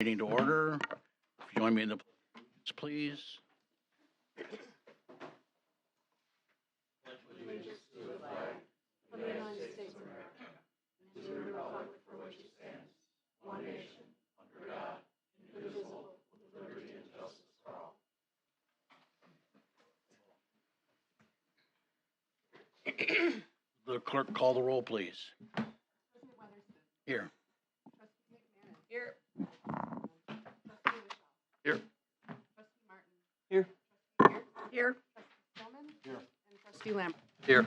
Meeting to order. If you join me in the pledge, please. The clerk call the roll, please. Here. Here. Here. Here. Here. Here. And trustee Lambert. Here.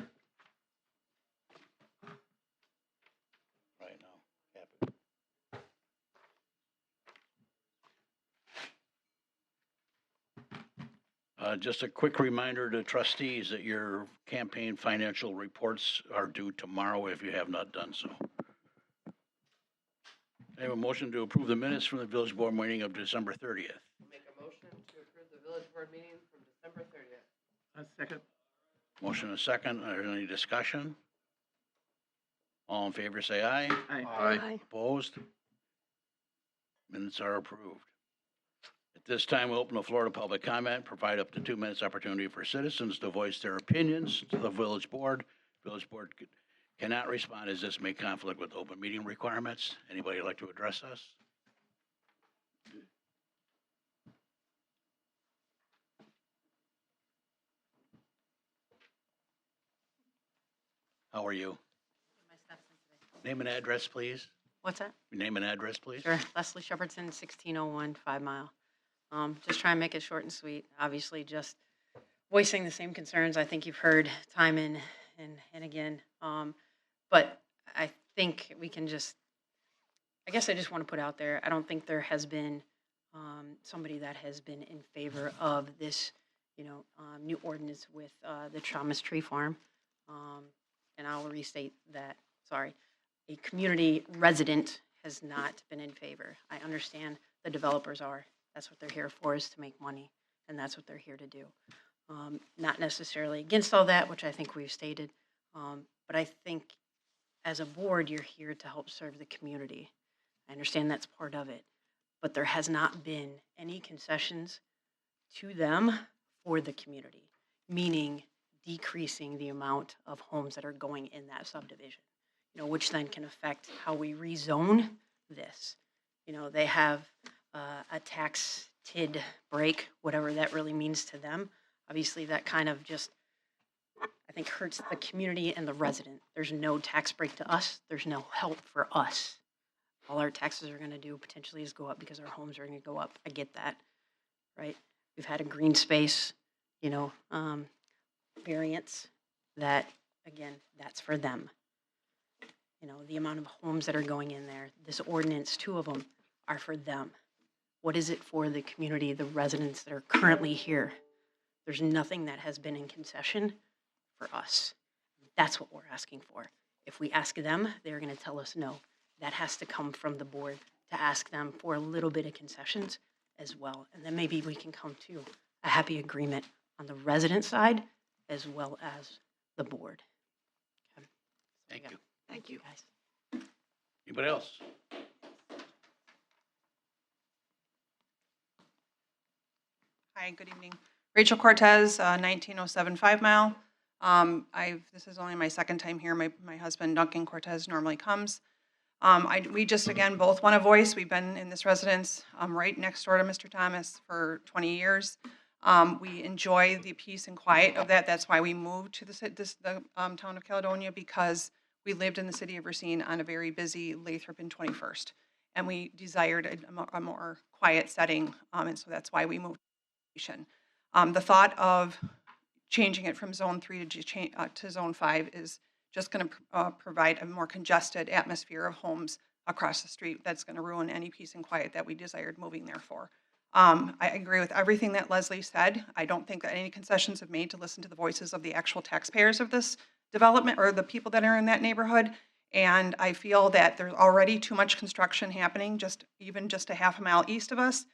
Right now. Happy. Just a quick reminder to trustees that your campaign financial reports are due tomorrow if you have not done so. I have a motion to approve the minutes from the village board meeting of December 30th. Make a motion to approve the village board meeting from December 30th. Second. Motion and second. Are there any discussion? All in favor, say aye. Aye. Opposed? Minutes are approved. At this time, we'll open the floor to public comment, provide up to 2 minutes opportunity for citizens to voice their opinions to the village board. Village board cannot respond as this may conflict with open meeting requirements. Anybody like to address us? How are you? Name and address, please. What's that? Name and address, please. Sure. Leslie Shepherdson, 1601 5 Mile. Just try and make it short and sweet. Obviously, just voicing the same concerns I think you've heard time and again. But I think we can just, I guess I just want to put out there, I don't think there has been somebody that has been in favor of this, new ordinance with the Thomas Tree Farm. And I'll restate that, sorry. A community resident has not been in favor. I understand the developers are. That's what they're here for, is to make money, and that's what they're here to do. Not necessarily against all that, which I think we've stated, but I think as a board, you're here to help serve the community. I understand that's part of it, but there has not been any concessions to them for the community, meaning decreasing the amount of homes that are going in that subdivision. Which then can affect how we rezone this. They have a tax TID break, whatever that really means to them. Obviously, that kind of just, I think, hurts the community and the resident. There's no tax break to us. There's no help for us. All our taxes are going to do potentially is go up because our homes are going to go up. I get that, right? We've had a green space, variance that, again, that's for them. The amount of homes that are going in there, this ordinance, 2 of them are for them. What is it for the community, the residents that are currently here? There's nothing that has been in concession for us. That's what we're asking for. If we ask them, they're going to tell us no. That has to come from the board to ask them for a little bit of concessions as well. And then maybe we can come to a happy agreement on the resident side as well as the board. Okay. Thank you. Thank you. Guys. Anybody else? Hi, good evening. Rachel Cortez, 1907 5 Mile. This is only my second time here. My husband Duncan Cortez normally comes. We just, again, both want a voice. We've been in this residence right next door to Mr. Thomas for 20 years. We enjoy the peace and quiet of that. That's why we moved to the town of Caledonia, because we lived in the city of Racine on a very busy Lathrop and 21st. And we desired a more quiet setting, and so that's why we moved. The thought of changing it from Zone 3 to Zone 5 is just going to provide a more congested atmosphere of homes across the street. That's going to ruin any peace and quiet that we desired moving there for. I agree with everything that Leslie said. I don't think that any concessions have made to listen to the voices of the actual taxpayers of this development or the people that are in that neighborhood. And I feel that there's already too much construction happening, even just a half a mile east of us.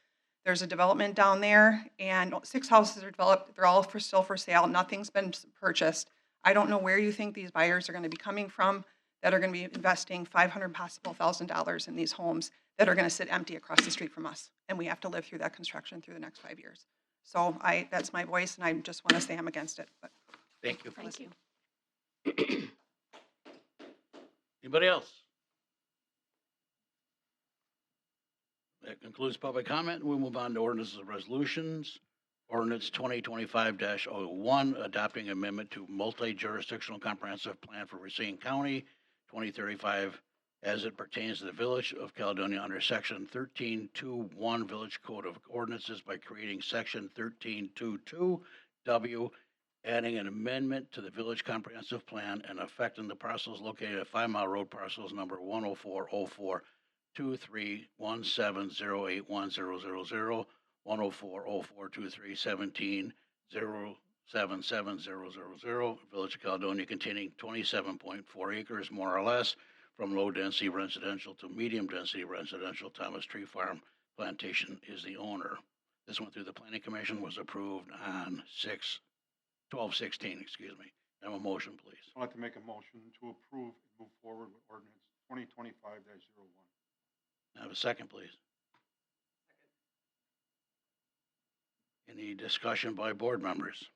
There's a development down there, and 6 houses are developed. They're all still for sale. Nothing's been purchased. I don't know where you think these buyers are going to be coming from that are going to be investing $500, possible $1,000 in these homes. that are going to sit empty across the street from us. And we have to live through that construction through the next 5 years. So that's my voice, and I just want to say I'm against it. But Thank you. Thank you. Anybody else? That concludes public comment. We'll move on to ordinances and resolutions. Ordinance 2025-01, adopting amendment to multi-jurisdictional comprehensive plan for Racine County 2035 as it pertains to the Village of Caledonia under Section 1321 Village Code of Ordinances by creating Section 1322W, adding an amendment to the Village Comprehensive Plan and affecting the parcels located at 5 Mile Road parcels number 10404 2317081000, 104042317077000, Village of Caledonia containing 27.4 acres more or less from low density residential to medium density residential. Thomas Tree Farm Plantation is the owner. This went through the Planning Commission, was approved on 12/16, excuse me. Have a motion, please. I'd like to make a motion to approve and move forward with ordinance 2025-01. Have a second, please. Any discussion by board members?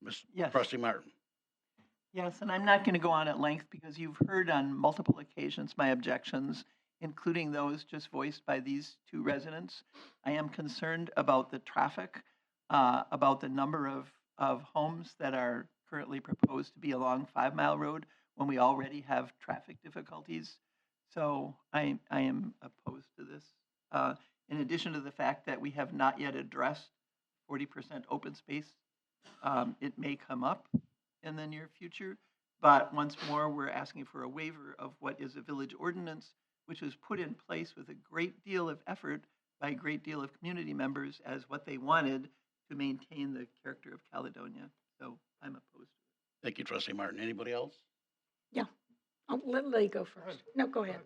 Ms. Yes. Trustee Martin? Yes, and I'm not going to go on at length because you've heard on multiple occasions my objections, including those just voiced by these two residents. I am concerned about the traffic, about the number of homes that are currently proposed to be along 5 Mile Road when we already have traffic difficulties. So I am opposed to this. In addition to the fact that we have not yet addressed 40% open space, it may come up in the near future. But once more, we're asking for a waiver of what is a village ordinance, which was put in place with a great deal of effort by a great deal of community members as what they wanted to maintain the character of Caledonia. So I'm opposed. Thank you, Trustee Martin. Anybody else? Oh, let Lee go first. No, go ahead.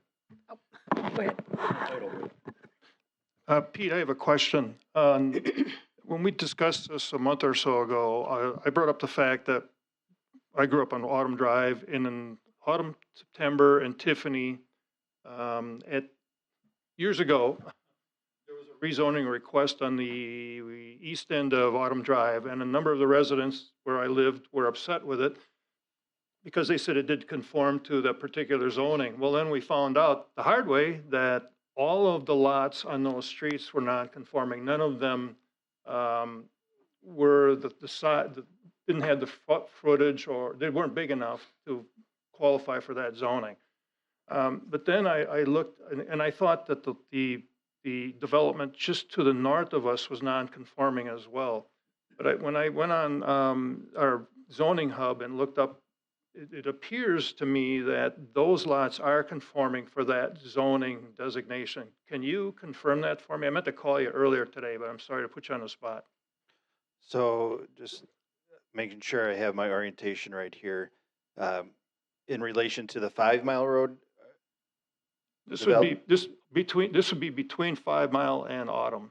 Oh, go ahead. Pete, I have a question. When we discussed this a month or so ago, I brought up the fact that I grew up on Autumn Drive, and in Autumn, September, and Tiffany, years ago, there was a rezoning request on the east end of Autumn Drive, and a number of the residents where I lived were upset with it because they said it did conform to the particular zoning. Well, then we found out the hard way that all of the lots on those streets were non-conforming. None of them were the side, didn't have the footage, or they weren't big enough to qualify for that zoning. But then I looked, and I thought that the development just to the north of us was non-conforming as well. But when I went on our zoning hub and looked up, it appears to me that those lots are conforming for that zoning designation. Can you confirm that for me? I meant to call you earlier today, but I'm sorry to put you on the spot. So just making sure I have my orientation right here. In relation to the 5 Mile Road, This would be between 5 Mile and Autumn.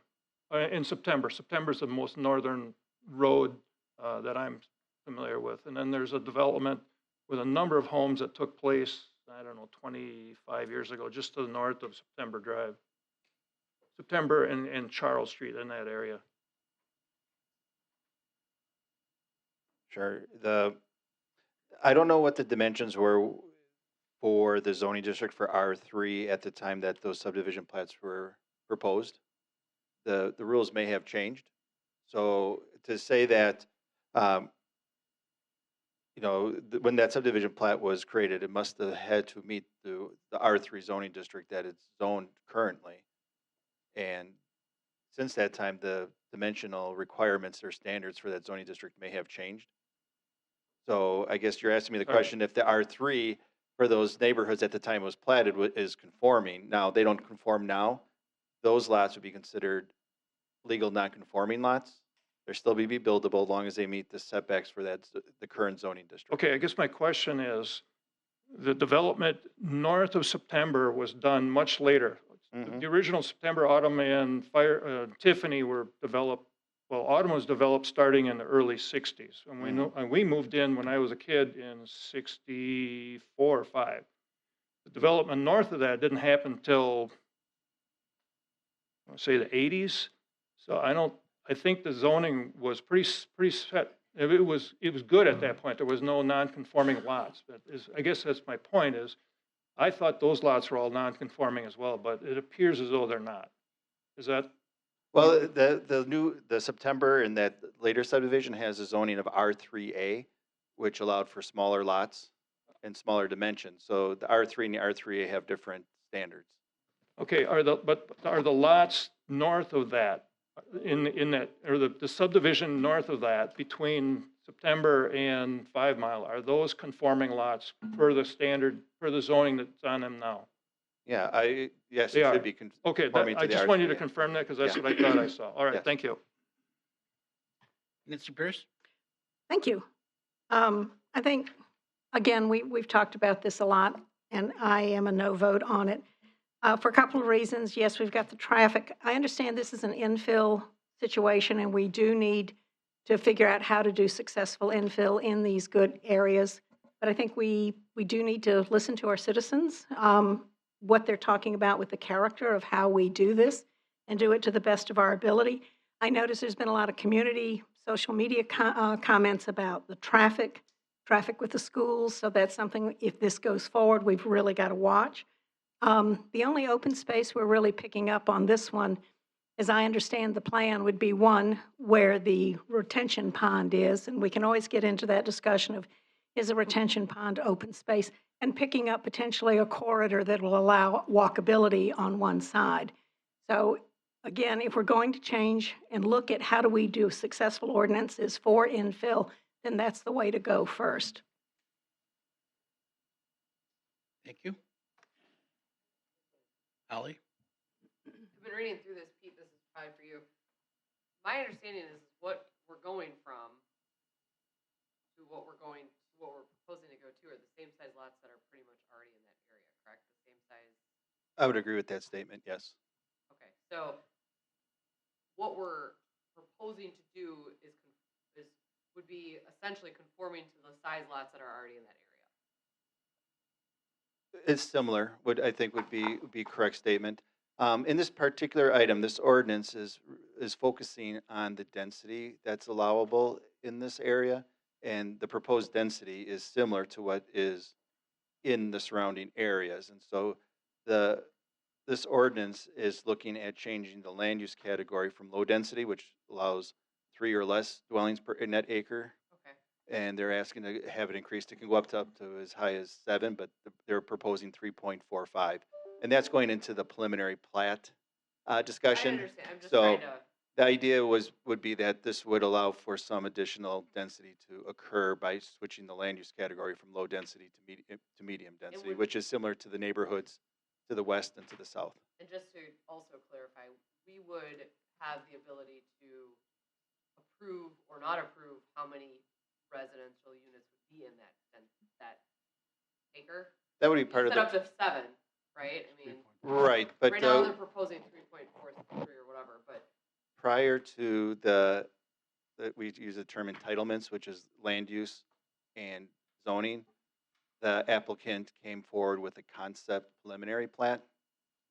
In September. September is the most northern road that I'm familiar with. And then there's a development with a number of homes that took place, I don't know, 25 years ago, just to the north of September Drive. September and Charles Street in that area. sure. I don't know what the dimensions were for the zoning district for R3 at the time that those subdivision plats were proposed. The rules may have changed. So to say that, when that subdivision plat was created, it must have had to meet the R3 zoning district that it's zoned currently. And since that time, the dimensional requirements or standards for that zoning district may have changed. So I guess you're asking me the All right. question, if the R3 for those neighborhoods at the time it was platted is conforming, now they don't conform now, those lots would be considered legal non-conforming lots. They're still be buildable as long as they meet the setbacks for the current zoning district. Okay, I guess my question is, the development north of September was done much later. Mhm. The original September, Autumn, and Tiffany were developed, well, Autumn was developed starting in the early 60s. And we moved in when I was a kid in 64 or 5. The development north of that didn't happen until want to say the 80s. So I think the zoning was pretty set. It was good at that point. There was no non-conforming lots. I guess that's my point is, I thought those lots were all non-conforming as well, but it appears as though they're not. Is that, Well, the September and that later subdivision has a zoning of R3A, which allowed for smaller lots and smaller dimensions. So the R3 and the R3A have different standards. okay, are the lots north of that, in that, or the subdivision north of that, between September and 5 Mile, are those conforming lots per the standard, per the zoning that's on them now? Yeah, yes, They it are. should be Okay, conforming to I the just want you to R3A. confirm that, because that's Yeah. what I thought I saw. All right, Yes. thank you. Nancy Pierce? Thank you. I think, again, we've talked about this a lot, and I am a no vote on it. For a couple of reasons. Yes, we've got the traffic. I understand this is an infill situation, and we do need to figure out how to do successful infill in these good areas. But I think we do need to listen to our citizens, what they're talking about with the character of how we do this, and do it to the best of our ability. I notice there's been a lot of community social media comments about the traffic with the schools. So that's something, if this goes forward, we've really got to watch. The only open space we're really picking up on this one, as I understand the plan, would be one where the retention pond is, and we can always get into that discussion of, is a retention pond open space, and picking up potentially a corridor that will allow walkability on one side. So again, if we're going to change and look at how do we do successful ordinances for infill, then that's the way to go first. Thank you. Holly? I've been reading through this, Pete, this is probably for you. My understanding is what we're going from to what we're proposing to go to are the same size lots that are pretty much already in that area, correct? The same size. I would agree with that statement, yes. Okay, so what we're proposing to do would be essentially conforming to the size lots that are already in that area. It's similar, I think would be correct statement. In this particular item, this ordinance is focusing on the density that's allowable in this area, and the proposed density is similar to what is in the surrounding areas. And so this ordinance is looking at changing the land use category from low density, which allows 3 or less dwellings per net acre, Okay. and they're asking to have it increased. It can go up to as high as 7, but they're proposing 3.45. And that's going into the preliminary plat discussion. I understand, I'm just So trying to, the idea would be that this would allow for some additional density to occur by switching the land use category from low density to medium density, would- which is similar to the neighborhoods to the west and to the south. and just to also clarify, we would have the ability to approve or not approve how many residential units would be in that acre? That would be part You of said the, up to 7, right? I mean, right, but right now they're proposing 3.43 or whatever, but prior to we use the term entitlements, which is land use and zoning, the applicant came forward with a concept preliminary plat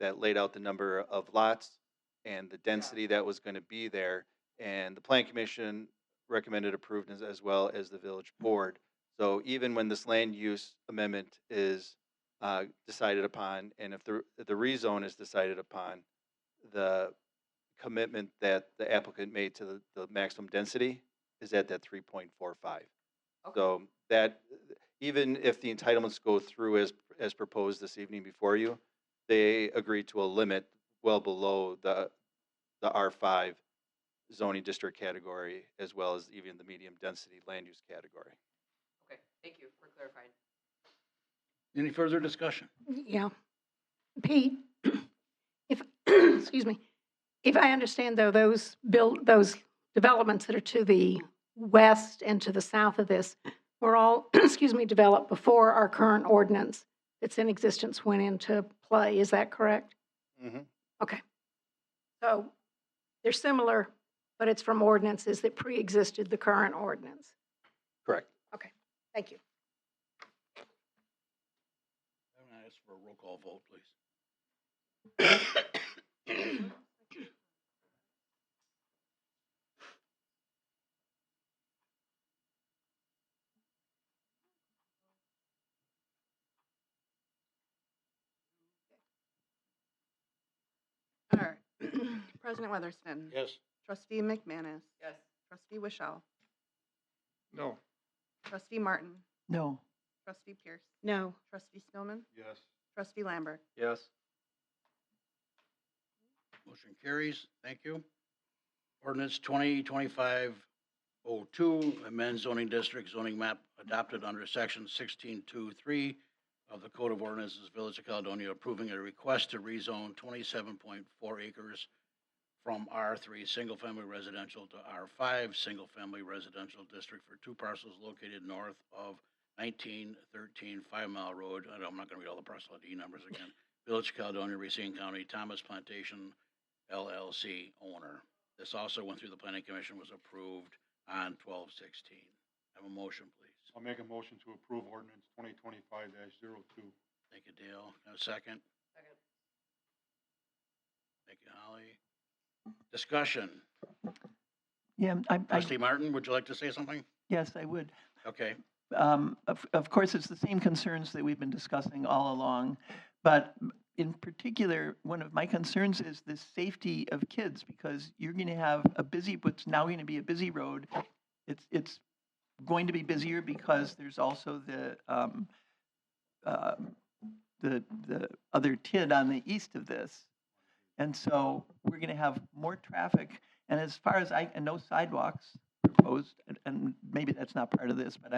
that laid out the number of lots and the density that was going to be there. And the plan commission recommended approved as well as the village board. So even when this land use amendment is decided upon, and if the rezone is decided upon, the commitment that the applicant made to the maximum density is at that 3.45. okay. So that, even if the entitlements go through as proposed this evening before you, they agree to a limit well below the R5 zoning district category, as well as even the medium density land use category. Okay, thank you for clarifying. Any further discussion? Yeah. Pete, if, excuse me, if I understand though, those developments that are to the west and to the south of this were all, excuse me, developed before our current ordinance that's in existence went into play. Is that correct? Mm-hmm. Okay. So they're similar, but it's from ordinances that pre-existed the current ordinance. Correct. Okay, thank you. I'm going to ask for a roll call vote, please. President Weatherston. Yes. Trustee McManus. Yes. Trustee Wischel. No. Trustee Martin. No. Trustee Pierce. No. Trustee Stillman. Yes. Trustee Lambert. Yes. Motion carries. Thank you. Ordinance 2025-02, amend zoning district zoning map adopted under section 1623 of the Code of Ordinances, Village of Caledonia, approving a request to rezone 27.4 acres from R3 Single Family Residential to R5 Single Family Residential District for two parcels located north of 1913 5 Mile Road. I'm not going to read all the parcel ID numbers again. Village of Caledonia, Racine County, Thomas Plantation LLC owner. This also went through the planning commission, was approved on 12/16. Have a motion, please. I'll make a motion to approve ordinance 2025-02. Thank you, Dale. Have a second? Second. Thank you, Holly. Discussion. Yeah, Trustee Martin, would you like to say something? yes, I would. Okay. Of course, it's the same concerns that we've been discussing all along, but in particular, one of my concerns is the safety of kids, because you're going to have what's now going to be a busy road. It's going to be busier because there's also the other TID on the east of this. And so we're going to have more traffic. And as far as and no sidewalks proposed, and maybe that's not part of this, but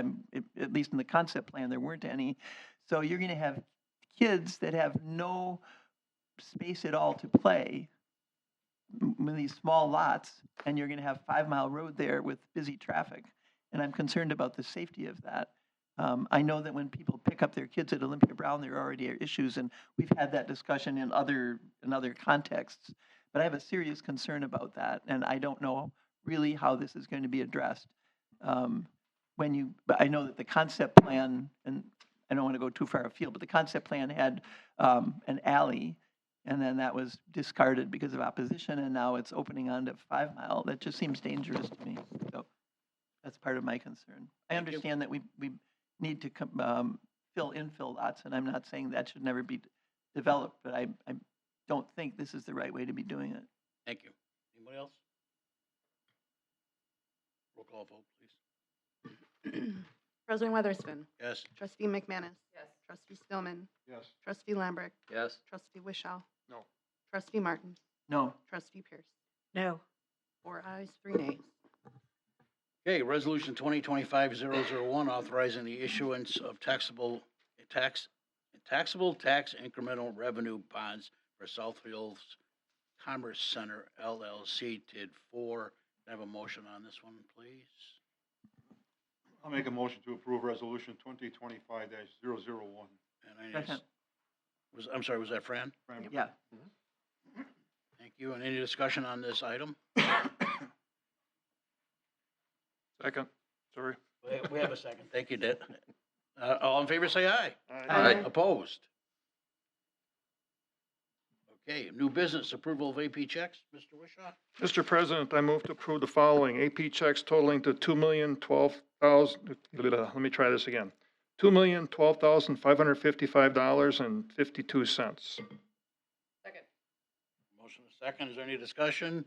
at least in the concept plan, there weren't any. So you're going to have kids that have no space at all to play with these small lots, and you're going to have 5 Mile Road there with busy traffic. And I'm concerned about the safety of that. I know that when people pick up their kids at Olympia Brown, there already are issues, and we've had that discussion in other contexts. But I have a serious concern about that, and I don't know really how this is going to be addressed. But I know that the concept plan, and I don't want to go too far afield, but the concept plan had an alley, and then that was discarded because of opposition, and now it's opening onto 5 Mile. That just seems dangerous to me. So that's part of my concern. I Thank you. understand that we need to fill infill lots, and I'm not saying that should never be developed, but I don't think this is the right way to be doing it. Thank you. Anybody else? Roll call vote, please. President Weatherston. Yes. Trustee McManus. Yes. Trustee Stillman. Yes. Trustee Lambert. Yes. Trustee Wischel. No. Trustee Martin. No. Trustee Pierce. No. 4 ayes, 3 nays. Okay, resolution 2025-001, authorizing the issuance of taxable tax incremental revenue bonds for Southfield's Commerce Center LLC TID 4. Can I have a motion on this one, please? I'll make a motion to approve resolution 2025-001. And Second. I'm sorry, was that Fran? Yeah. Thank you. And any discussion on this item? Second. Sorry. We have a second. Thank you, Dick. All in favor, say aye. Aye. Opposed? Okay, new business, approval of AP checks, Mr. Wishaw? Mr. President, I move to approve the following AP checks totaling to $2,012,000, let me try this again. $2,012,555.52. Second. Motion is second. Is there any discussion?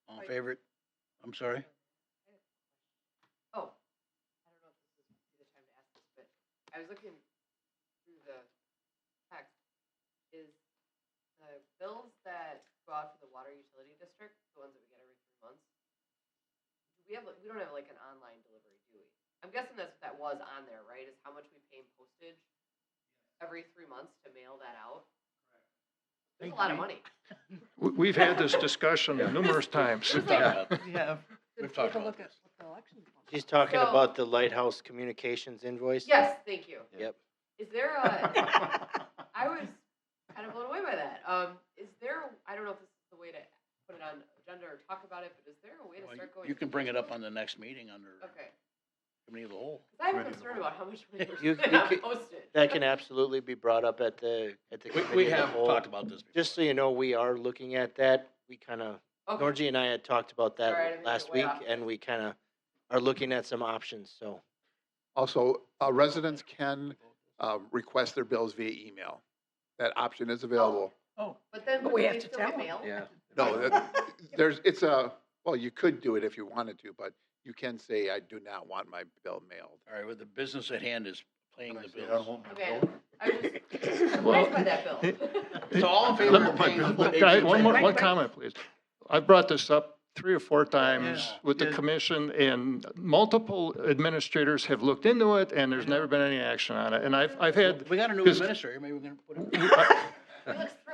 All in favor? I'm sorry? Oh, I don't know if this is the time to ask this, but I was looking through the text. Is the bills that go out to the water utility district, the ones that we get every 3 months, we don't have like an online delivery, do we? I'm guessing that's what that was on there, right? Is how much we pay in postage every 3 months to mail that out? There's a lot of money. We've had this discussion numerous times. We've talked about this. Yeah. We've talked about this. She's talking So- about the Lighthouse Communications invoice? Yes, thank you. Yep. Is there I was kind of blown away by that. Is there, I don't know if this is the way to put it on agenda or talk about it, but is there a way to Well, start going? You can through bring it this up on the next meeting under Okay. committee of the whole. 'Cause I have a concern about how much money we're You- spending you on could- postage. That can absolutely be brought up at the committee We of the have whole. talked about this before. Just so you know, we are looking at that. We kind of, Okay. Norgie and I had talked about Sorry, I that didn't mean to last way week, off. and we kind of are looking at some options, so. Also, residents can request their bills via email. That option is available. Oh, But then But would we they have to still tell get 'em. mail? Yeah. No, well, you could do it if you wanted to, but you can say, I do not want my bill mailed. All right, well, the business at hand is paying the I bills. don't want my Okay, bill. I was just Well, surprised by that bill. So all in favor of paying what Guy, APJ one comment, please. I've brought this up 3 or 4 times Yeah. with the Yeah. commission, and multiple administrators have looked into it, and there's never been any action on it. And I've had, We got a new 'cause- administrator, maybe we can put him. He looks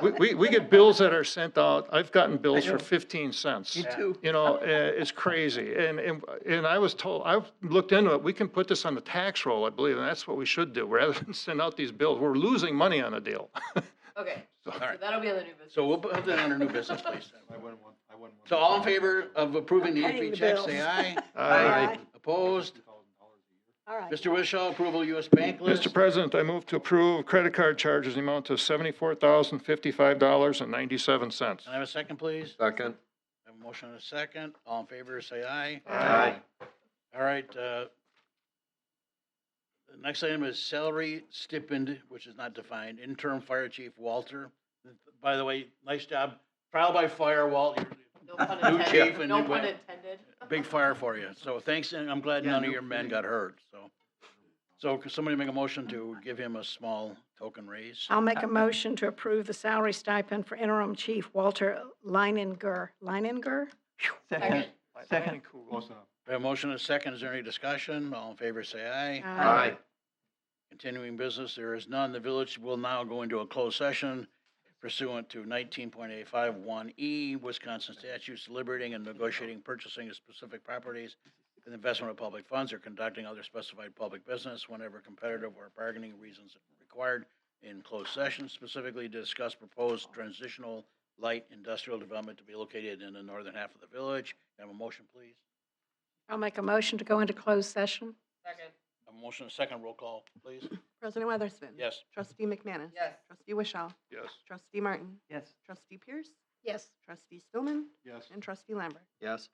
thrilled. we get bills that are sent out, I've gotten bills for 15 cents. Me too. You know, it's crazy. And I was told, I've looked into it, we can put this on the tax roll, I believe, and that's what we should do, rather than send out these bills. We're losing money on the deal. Okay, so right. that'll be on the new business. So we'll put that under new business, please. I wouldn't want. So all in favor of approving the Paying AP the checks, bills. say aye. Aye. Opposed? All right. Mr. Wishaw, approval US bank list? Mr. President, I move to approve credit card charges in the amount of $74,055.97. Can I have a second, please? Second. I have a motion and a second. All in favor, say aye. Aye. All right, the next item is salary stipend, which is not defined, interim fire chief Walter. By the way, nice job. Trial by fire, Walt, No pun New chief intended, and no new pun ba- intended. big fire for you. So thanks, and I'm glad Yeah, none of no your men kidding. got hurt, so. So could somebody make a motion to give him a small token raise? I'll make a motion to approve the salary stipend for interim chief Walter Leininger. Leininger? Second. Second. Close enough. We have a motion and a second. Is there any discussion? All in favor, say aye. Aye. Continuing business, there is none. The village will now go into a closed session pursuant to 19.851E Wisconsin statutes, deliberating and negotiating purchasing of specific properties and investment of public funds or conducting other specified public business whenever competitive or bargaining reasons required in closed session, specifically to discuss proposed transitional light industrial development to be located in the northern half of the village. Have a motion, please. I'll make a motion to go into closed session. Second, Have a motion, and a second roll call, please. President Weatherspoon. Yes. Trustee McManus. yes. Trustee Wishaw. Yes. Trustee Martin. Yes. Trustee Pierce. Yes. Trustee Stillman. Yes. And Trustee Lambert. Yes.